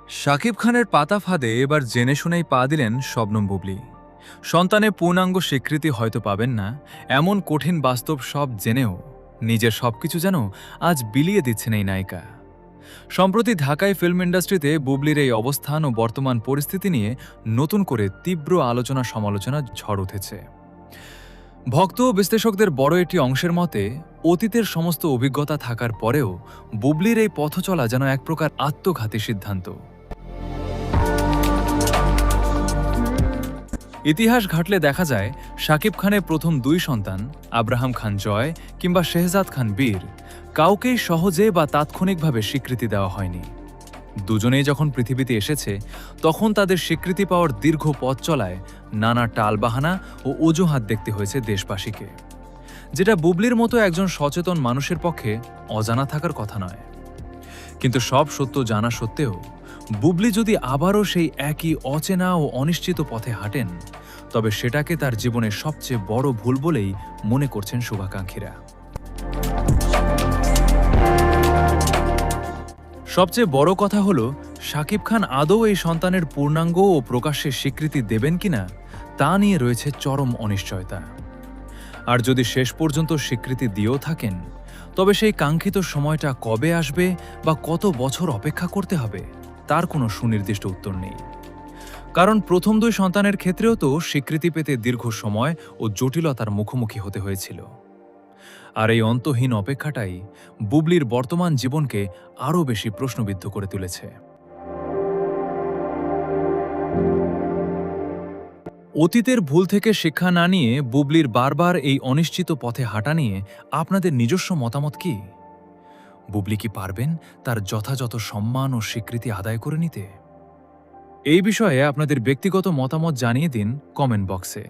শাকিব খানের পাতা ফাঁদে এবার জেনে শুনেই পা দিলেন শবনম বুবলী। সন্তানের পূর্ণাঙ্গ স্বীকৃতি হয়তো পাবেন না, এমন কঠিন বাস্তব সব জেনেও নিজের সবকিছু যেন আজ বিলিয়ে দিচ্ছেন এই নায়িকা। সম্প্রতি ঢাকায় ফিল্ম ইন্ডাস্ট্রিতে বুবলির এই অবস্থান ও বর্তমান পরিস্থিতি নিয়ে নতুন করে তীব্র আলোচনা সমালোচনা ঝড় উঠেছে। ভক্ত ও বিশ্লেষকদের বড় একটি অংশের মতে, অতীতের সমস্ত অভিজ্ঞতা থাকার পরেও বুবলির এই পথ চলা যেন এক প্রকার আত্মঘাতী সিদ্ধান্ত। ইতিহাস ঘাটলে দেখা যায়, শাকিব খানের প্রথম দুই সন্তান আব্রাহাম খান জয় কিংবা শেহজাদ খান বীর কাউকেই সহজে বা তাৎক্ষণিকভাবে স্বীকৃতি দেওয়া হয়নি। দুজনেই যখন পৃথিবীতে এসেছে, তখন তাদের স্বীকৃতি পাওয়ার দীর্ঘ পথ চলায় নানা টালবাহানা ও অজুহাত দেখতে হয়েছে দেশবাসীকে, যেটা বুবলির মতো একজন সচেতন মানুষের পক্ষে অজানা থাকার কথা নয়। কিন্তু সব সত্য জানা সত্ত্বেও বুবলি যদি আবারও সেই একই অচেনা ও অনিশ্চিত পথে হাঁটেন, তবে সেটাকে তার জীবনের সবচেয়ে বড় ভুল বলেই মনে করছেন শুভাকাঙ্ক্ষীরা। সবচেয়ে বড় কথা হলো, শাকিব খান আদৌ এই সন্তানের পূর্ণাঙ্গ ও প্রকাশ্যে স্বীকৃতি দেবেন কিনা তা নিয়ে রয়েছে চরম অনিশ্চয়তা। আর যদি শেষ পর্যন্ত স্বীকৃতি দিয়েও থাকেন, তবে সেই কাঙ্ক্ষিত সময়টা কবে আসবে বা কত বছর অপেক্ষা করতে হবে তার কোনো সুনির্দিষ্ট উত্তর নেই। কারণ প্রথম দুই সন্তানের ক্ষেত্রেও তো স্বীকৃতি পেতে দীর্ঘ সময় ও জটিলতার মুখোমুখি হতে হয়েছিল। আর এই অন্তহীন অপেক্ষাটাই বুবলির বর্তমান জীবনকে আরও বেশি প্রশ্নবিদ্ধ করে তুলেছে। অতীতের ভুল থেকে শিক্ষা না নিয়ে বুবলির বারবার এই অনিশ্চিত পথে হাঁটা নিয়ে আপনাদের নিজস্ব মতামত কি? বুবলি কি পারবেন তার যথাযথ সম্মান ও স্বীকৃতি আদায় করে নিতে? এই বিষয়ে আপনাদের ব্যক্তিগত মতামত জানিয়ে দিন কমেন্ট বক্সে।